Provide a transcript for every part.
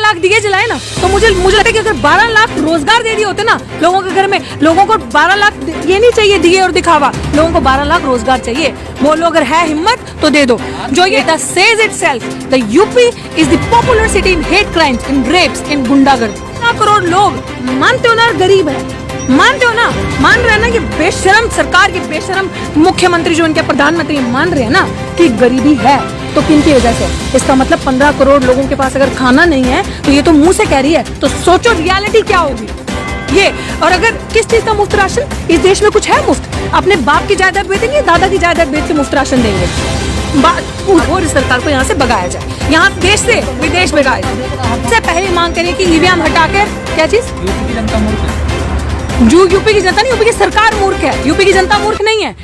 लाख दिए जलाए ना, तो मुझे लगता है कि अगर 12 लाख रोजगार दे दिए होते ना लोगों के घर में, लोगों को 12 लाख ये नहीं चाहिए दिए और दिखावा, लोगों को 12 लाख रोजगार चाहिए। बोलो अगर है हिम्मत तो दे दो। जो ये says itself the UP is the popular city in hate crimes, in rapes, in गुंडागर्दी। 1 करोड़ लोग मानते हो ना गरीब है, मानते हो ना, मान रहे हैं ना कि बेशरम सरकार के बेशरम मुख्यमंत्री जो इनके प्रधानमंत्री मान रहे हैं ना कि गरीबी है, तो किनकी वजह से? इसका मतलब 15 करोड़ लोगों के पास अगर खाना नहीं है तो ये तो मुंह से कह रही है, तो सोचो रियलिटी क्या होगी ये। और अगर किस चीज का मुफ्त राशन इस देश में कुछ है मुफ्त? अपने बाप की जायदाद बेचेंगे, दादा की जायदाद बेच के मुफ्त राशन देंगे? वो सरकार को यहाँ से भगाया जाए, यहाँ देश से विदेश भगाया जाए। सबसे पहले मांग करिए कि ईवीएम हटाकर क्या चीज, जो यूपी की जनता नहीं, यूपी की सरकार मूर्ख है, यूपी की जनता मूर्ख नहीं है।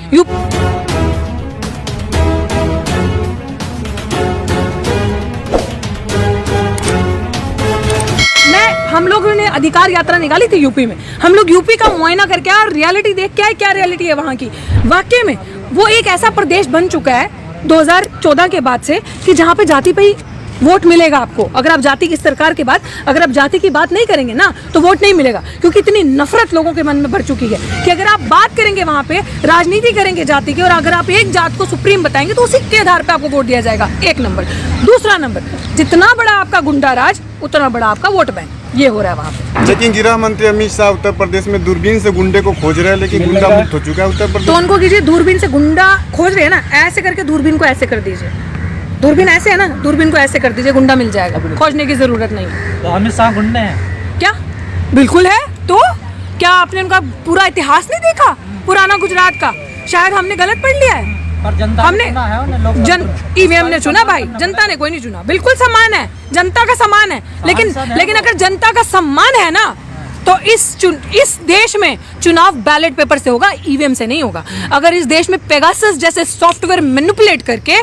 हम लोगों ने अधिकार यात्रा निकाली थी यूपी में, हम लोग यूपी का मुआयना करके आए, रियलिटी देख के आए क्या रियलिटी है वहाँ की। वाकई में वो एक ऐसा प्रदेश बन चुका है 2014 के बाद से कि जहाँ पे जाति पे ही वोट मिलेगा आपको। अगर आप जाति की सरकार के बाद अगर आप जाति की बात नहीं करेंगे ना तो वोट नहीं मिलेगा, क्योंकि इतनी नफरत लोगों के मन में भर चुकी है कि अगर आप बात करेंगे वहाँ पे राजनीति करेंगे जाति की, और अगर आप एक जात को सुप्रीम बताएंगे तो उसी के आधार पे आपको वोट दिया जाएगा। 1 नंबर। दूसरा नंबर, जितना बड़ा आपका गुंडा राज उतना बड़ा आपका वोट बैंक, ये हो रहा है वहाँ पे। लेकिन गृह मंत्री अमित शाह उत्तर प्रदेश में दूरबीन से गुंडे को खोज रहे हैं, लेकिन गुंडा मुक्त हो चुका है उत्तर प्रदेश। तो उनको कीजिए, दूरबीन से गुंडा खोज रहे हैं ना, ऐसे करके दूरबीन को ऐसे कर दीजिए, दूरबीन ऐसे है ना, दूरबीन को ऐसे कर दीजिए, गुंडा मिल जाएगा, खोजने की जरूरत नहीं है। तो अमित शाह गुंडे हैं क्या? बिल्कुल है। तो क्या आपने उनका पूरा इतिहास नहीं देखा, पुराना गुजरात का? शायद हमने गलत पढ़ लिया है। पर जनता हमने ईवीएम ने चुना भाई, जनता ने कोई नहीं चुना। बिल्कुल सम्मान है, जनता का सम्मान है, लेकिन अगर जनता का सम्मान है ना तो इस देश में चुनाव बैलेट पेपर से होगा, ईवीएम से नहीं होगा। अगर इस देश में पेगासस जैसे सॉफ्टवेयर मैनिपुलेट करके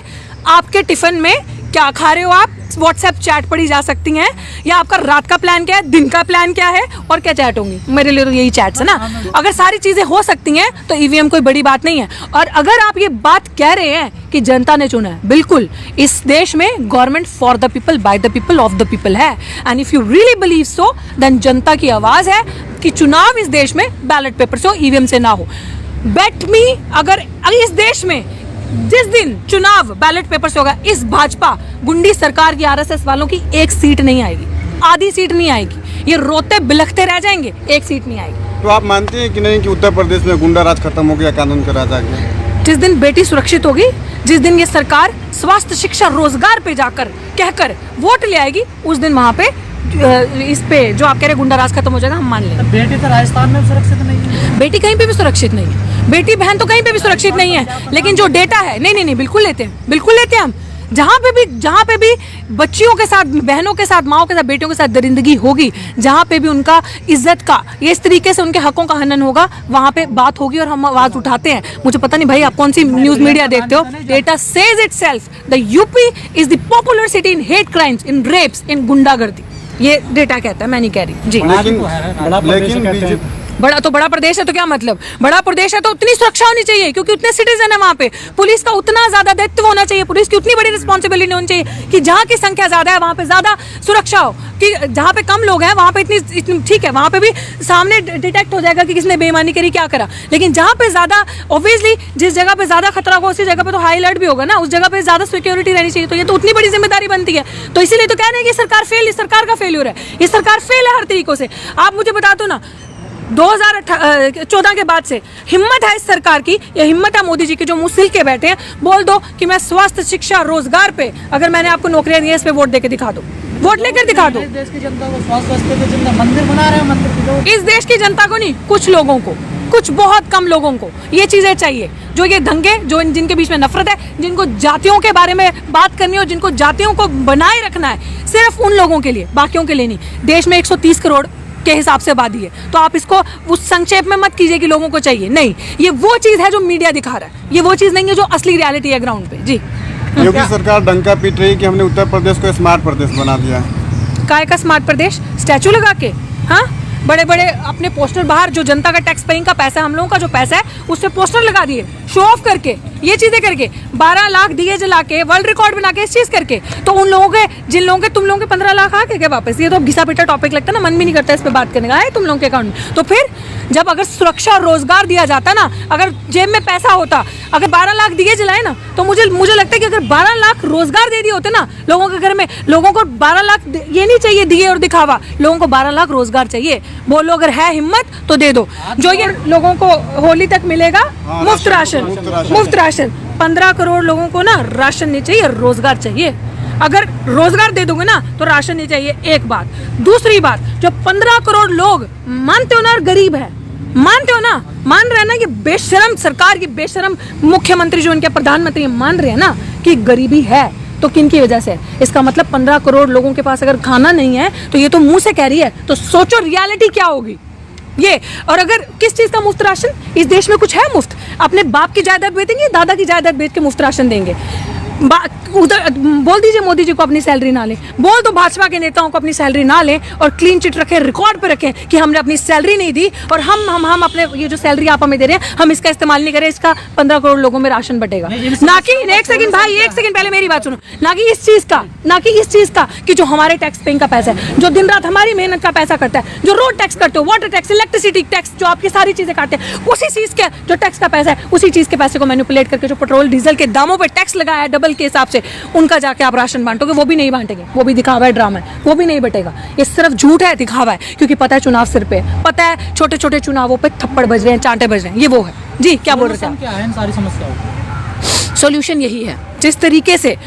आपके टिफिन में क्या खा रहे हो आप, व्हाट्सएप चैट पढ़ी जा सकती हैं, या आपका रात का प्लान क्या है, दिन का प्लान क्या है, और क्या चैट होंगी। मेरे लिए तो यही चैट्स है ना। अगर सारी चीजें हो सकती हैं तो ईवीएम कोई बड़ी बात नहीं है। और अगर आप ये बात कह रहे हैं कि जनता ने चुना है, बिल्कुल इस देश में government for the people, by the people, of the people है। And if you really believe so, then जनता की आवाज है कि चुनाव इस देश में बैलेट पेपर से हो, ईवीएम से ना हो। बेट मी, अगर इस देश में जिस दिन चुनाव बैलेट पेपर से होगा, इस भाजपा गुंडी सरकार की, आरएसएस वालों की 1 सीट नहीं आएगी, आधी सीट नहीं आएगी, ये रोते बिलखते रह जाएंगे, 1 सीट नहीं आएगी। तो आप मानते हैं कि नहीं कि उत्तर प्रदेश में गुंडा राज खत्म हो गया, कानून का राज आ गया? जिस दिन बेटी सुरक्षित होगी, जिस दिन ये सरकार स्वास्थ्य, शिक्षा, रोजगार पे जाकर कहकर वोट ले आएगी, उस दिन वहाँ पे इस पे जो आप कह रहे गुंडा राज खत्म हो जाएगा, हम मान लेंगे। बेटी तो राजस्थान में सुरक्षित नहीं है, बेटी कहीं पे भी सुरक्षित नहीं है, बेटी बहन तो कहीं पे भी सुरक्षित नहीं है, लेकिन जो डेटा है, नहीं बिल्कुल लेते हैं, बिल्कुल लेते हैं हम। जहाँ पे भी बच्चियों के साथ, बहनों के साथ, माओ के साथ, बेटियों के साथ दरिंदगी होगी, जहाँ पे भी उनका इज्जत का, इस तरीके से उनके हकों का हनन होगा, वहाँ पे बात होगी और हम आवाज उठाते हैं। मुझे पता नहीं भाई आप कौन सी न्यूज मीडिया देखते हो। Data says itself the UP is the popular city in hate crimes, in rapes, in गुंडागर्दी। ये डेटा कहता है, मैं नहीं कह रही जी। लेकिन बड़ा प्रदेश है तो क्या मतलब, बड़ा प्रदेश है तो उतनी सुरक्षा होनी चाहिए, क्योंकि उतने सिटीजन है वहाँ पे, पुलिस का उतना ज्यादा दायित्व होना चाहिए, पुलिस की उतनी बड़ी रिस्पॉन्सिबिलिटी होनी चाहिए कि जहाँ की संख्या ज्यादा है वहाँ पे ज्यादा सुरक्षा हो, कि जहाँ पे कम लोग हैं वहाँ पे इतनी ठीक है, वहाँ पे भी सामने डिटेक्ट हो जाएगा कि किसने बेईमानी करी, क्या करा। लेकिन जहाँ पे ज्यादा, ऑब्वियसली जिस जगह पे ज्यादा खतरा होगा उसी जगह पे तो हाई अलर्ट भी होगा ना, उस जगह पे ज्यादा सिक्योरिटी रहनी चाहिए। तो ये तो उतनी बड़ी जिम्मेदारी बनती है, तो इसीलिए तो कह रहे हैं कि सरकार फेल, इस सरकार का फेल्यूर है, ये सरकार फेल है हर तरीकों से। आप मुझे बता दो ना, 2014 के बाद से हिम्मत है इस सरकार की, या हिम्मत है मोदी जी की जो मुंह सिल के बैठे हैं, बोल दो कि मैं स्वास्थ्य, शिक्षा, रोजगार पे अगर मैंने आपको नौकरियां दी है, इस पे वोट देके दिखा दो, वोट लेकर दिखा दो। इस देश की जनता को स्वास्थ्य मंदिर बना रहे हैं, मंदिर के लोग। इस देश की जनता को नहीं, कुछ लोगों को, कुछ बहुत कम लोगों को ये चीजें चाहिए, जो ये दंगे, जो जिनके बीच में नफरत है, जिनको जातियों के बारे में बात करनी हो, जिनको जातियों को बनाए रखना है, सिर्फ उन लोगों के लिए, बाकियों के लिए नहीं। देश में 130 करोड़ के हिसाब से आबादी है, तो आप इसको उस संक्षेप में मत कीजिए कि लोगों को चाहिए, नहीं। ये वो चीज है जो मीडिया दिखा रहा है, ये वो चीज नहीं है जो असली रियलिटी है ग्राउंड पे। जी, योगी सरकार डंका पीट रही है कि हमने उत्तर प्रदेश को स्मार्ट प्रदेश बना दिया। काय का स्मार्ट प्रदेश? स्टैचू लगा के, हाँ, बड़े बड़े अपने पोस्टर बाहर, जो जनता का टैक्स पेइंग का पैसा है, हम लोगों का जो पैसा है, उससे पोस्टर लगा दिए शो ऑफ करके। ये चीजें करके 12 लाख दिए जला के वर्ल्ड रिकॉर्ड बना के इस चीज करके, तो उन लोगों के जिन लोगों के तुम लोगों के 15 लाख आ गए क्या वापस? ये तो घिसा पिटा टॉपिक लगता है ना, मन भी नहीं करता इस पे बात करने का, है तुम लोगों के अकाउंट में। तो फिर जब अगर सुरक्षा और रोजगार दिया जाता ना, अगर जेब में पैसा होता, अगर 12 लाख दिए जलाए ना, तो मुझे लगता है कि अगर 12 लाख रोजगार दे दिए होते ना लोगों के घर में, लोगों को 12 लाख ये नहीं चाहिए दिए और दिखावा, लोगों को 12 लाख रोजगार चाहिए। बोलो अगर है हिम्मत तो दे दो। जो ये लोगों को होली तक मिलेगा मुफ्त राशन, 15 करोड़ लोगों को ना राशन नहीं चाहिए, रोजगार चाहिए। अगर रोजगार दे दोगे ना तो राशन नहीं चाहिए, एक बात। दूसरी बात, जो 15 करोड़ लोग मानते हो ना गरीब है, मानते हो ना, मान रहे हैं ना कि बेशरम सरकार की, बेशरम मुख्यमंत्री जो इनके प्रधानमंत्री मान रहे हैं ना कि गरीबी है, तो किन की वजह से? इसका मतलब 15 करोड़ लोगों के पास अगर खाना नहीं है तो ये तो मुंह से कह रही है, तो सोचो रियलिटी क्या होगी ये। और अगर किस चीज का मुफ्त राशन? इस देश में कुछ है मुफ्त? अपने बाप की जायदाद बेचेंगे, दादा की जायदाद बेच के मुफ्त राशन देंगे? उधर बोल दीजिए मोदी जी को अपनी सैलरी ना लें, बोल दो भाजपा के नेताओं को अपनी सैलरी ना लें और क्लीन चिट रखें, रिकॉर्ड पे रखें कि हमने अपनी सैलरी नहीं दी और हम अपने ये जो सैलरी आप हमें दे रहे हैं हम इसका इस्तेमाल नहीं करें, इसका 15 करोड़ लोगों में राशन बटेगा। ना कि एक सेकंड भाई, एक सेकंड पहले मेरी बात सुनो, ना कि इस चीज का कि जो हमारे टैक्स पेइंग का पैसा है, जो दिन रात हमारी मेहनत का पैसा करता है, जो रोड टैक्स करते हो, वाटर टैक्स, इलेक्ट्रिसिटी टैक्स, जो आपकी सारी चीजें काटते हैं, उसी चीज के जो टैक्स का पैसा है, उसी चीज के पैसे को मैनिपुलेट करके जो पेट्रोल डीजल के दामों पर टैक्स लगाया है डबल के हिसाब से, उनका जाके आप राशन बांटोगे, वो भी नहीं बांटेंगे, वो भी दिखावा है, ड्रामा है, वो भी नहीं बटेगा। ये सिर्फ झूठ है, दिखावा है, क्योंकि पता है चुनाव सिर पे, पता है छोटे छोटे चुनावों पे थप्पड़ बज रहे हैं, चांटे बज रहे हैं, ये वो है। जी क्या बोल रहे थे आप? क्या है इन सारी समस्याओं? सॉल्यूशन यही है, जिस तरीके से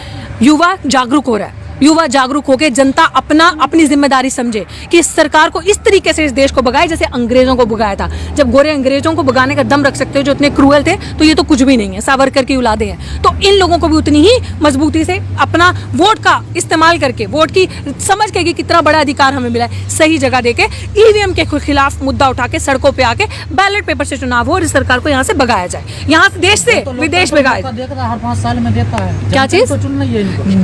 युवा जागरूक हो रहा है, युवा जागरूक होकर जनता अपनी जिम्मेदारी समझे कि इस सरकार को इस तरीके से इस देश को भगाए जैसे अंग्रेजों को भगाया था। जब गोरे अंग्रेजों को भगाने का दम रख सकते हो जो इतने क्रूएल थे, तो ये तो कुछ भी नहीं है, सावरकर की औलादे हैं। तो इन लोगों को भी उतनी ही मजबूती से अपना वोट का इस्तेमाल करके, वोट की समझ के कि कितना बड़ा अधिकार हमें मिला है, सही जगह देके ईवीएम के खिलाफ मुद्दा उठा के सड़कों पर आके बैलेट पेपर से चुनाव हो और इस सरकार को यहाँ से भगाया जाए, यहाँ से देश से विदेश भगाए। हर 5 साल में देता है क्या चीज?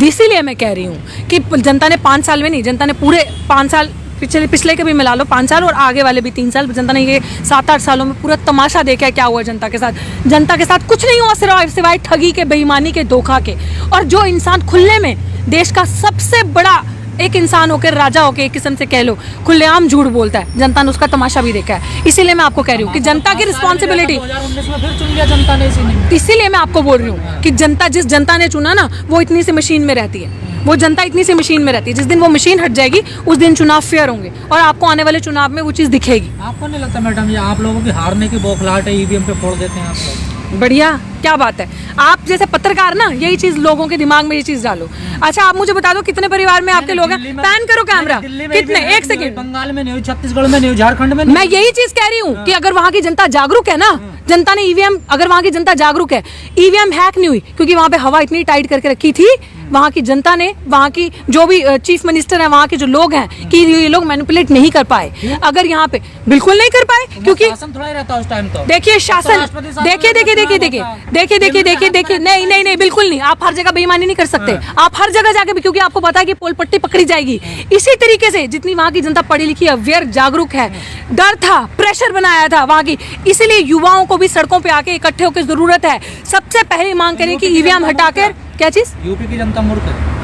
इसीलिए मैं कह रही हूँ कि जनता ने 5 साल में नहीं, जनता ने पूरे 5 साल पिछले के भी मिला लो 5 साल और आगे वाले भी 3 साल, जनता ने ये 7-8 सालों में पूरा तमाशा देखा है क्या हुआ जनता के साथ। जनता के साथ कुछ नहीं हुआ सिवाय ठगी के, बेईमानी के, धोखा के। और जो इंसान खुले में देश का सबसे बड़ा एक इंसान होकर, राजा होकर, एक किस्म से कह लो खुलेआम झूठ बोलता है, जनता ने उसका तमाशा भी देखा है। इसीलिए मैं आपको कह रही हूँ कि जनता की रिस्पॉन्सिबिलिटी, 2019 में फिर चुन लिया जनता ने इसी। इसीलिए मैं आपको बोल रही हूँ कि जिस जनता ने चुना ना, वो इतनी सी मशीन में रहती है, वो जनता इतनी सी मशीन में रहती है। जिस दिन वो मशीन हट जाएगी उस दिन चुनाव फेयर होंगे और आपको आने वाले चुनाव में वो चीज़ दिखेगी। आपको नहीं लगता मैडम ये आप लोगों की हारने की बौखलाहट है, ईवीएम पे फोड़ देते हैं आप लोग? बढ़िया, क्या बात है। आप जैसे पत्रकार ना यही चीज लोगों के दिमाग में ये चीज डालो। अच्छा आप मुझे बता दो कितने परिवार में आपके लोग हैं? पैन करो कैमरा, कितने? एक सेकंड। बंगाल में नहीं हुई, छत्तीसगढ़ में नहीं हुई, झारखंड में नहीं। मैं यही चीज कह रही हूँ कि अगर वहाँ की जनता जागरूक है ना, जनता ने ईवीएम, अगर वहाँ की जनता जागरूक है, ईवीएम हैक नहीं हुई क्योंकि वहाँ पे हवा इतनी टाइट करके रखी थी वहाँ की जनता ने, वहाँ की जो भी चीफ मिनिस्टर है, वहाँ के जो लोग हैं कि ये लोग मैनिपुलेट नहीं कर पाए। अगर यहाँ पे बिल्कुल नहीं कर पाए क्योंकि शासन थोड़ा ही रहता उस टाइम। तो देखिए शासन, देखिए नहीं बिल्कुल नहीं। आप हर जगह बेईमानी नहीं कर सकते, आप हर जगह जाके भी, क्योंकि आपको पता है कि पोल पट्टी पकड़ी जाएगी। इसी तरीके से जितनी वहाँ की जनता पढ़ी लिखी, अवेयर, जागरूक है, डर था, प्रेशर बनाया था वहाँ की, इसीलिए युवाओं को भी सड़कों पे आके इकट्ठे होकर जरूरत है। सबसे पहले मांग करें कि ईवीएम हटाकर, क्या चीज? यूपी की जनता मूर्ख है।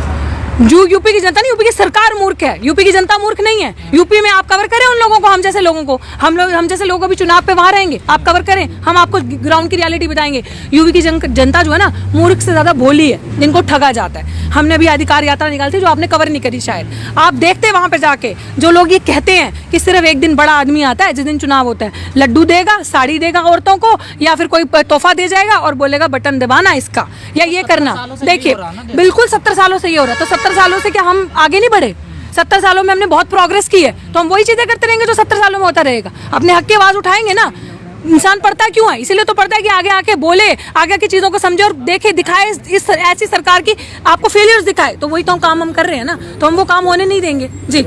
जो यूपी की जनता नहीं, यूपी की सरकार मूर्ख है, यूपी की जनता मूर्ख नहीं है। यूपी में आप कवर करें उन लोगों को, हम जैसे लोगों को, हम जैसे लोगों को भी चुनाव पे वहां रहेंगे, आप कवर करें, हम आपको ग्राउंड की रियलिटी बताएंगे। यूपी की जनता जो है ना, मूर्ख से ज्यादा भोली है, जिनको ठगा जाता है। हमने अभी अधिकार यात्रा निकाली थी जो आपने कवर नहीं करी शायद, आप देखते वहां पे जाके जो लोग ये कहते हैं कि सिर्फ एक दिन बड़ा आदमी आता है जिस दिन चुनाव होता है, लड्डू देगा, साड़ी देगा औरतों को, या फिर कोई तोहफा दे जाएगा और बोलेगा बटन दबाना इसका या ये करना। देखिए बिल्कुल 70 सालों से ये हो रहा है, तो 70 सालों से क्या हम आगे नहीं बढ़े? 70 सालों में हमने बहुत प्रोग्रेस की है, तो हम वही चीजें करते रहेंगे जो 70 सालों में होता रहेगा। अपने हक की आवाज उठाएंगे ना। इंसान पढ़ता क्यों है? इसीलिए तो पढ़ता है कि आगे आके बोले, आगे की चीजों को समझे और देखे, दिखाए इस ऐसी सरकार की आपको फेलियर्स दिखाए। तो वही तो हम काम कर रहे हैं ना, तो हम वो काम होने नहीं देंगे। जी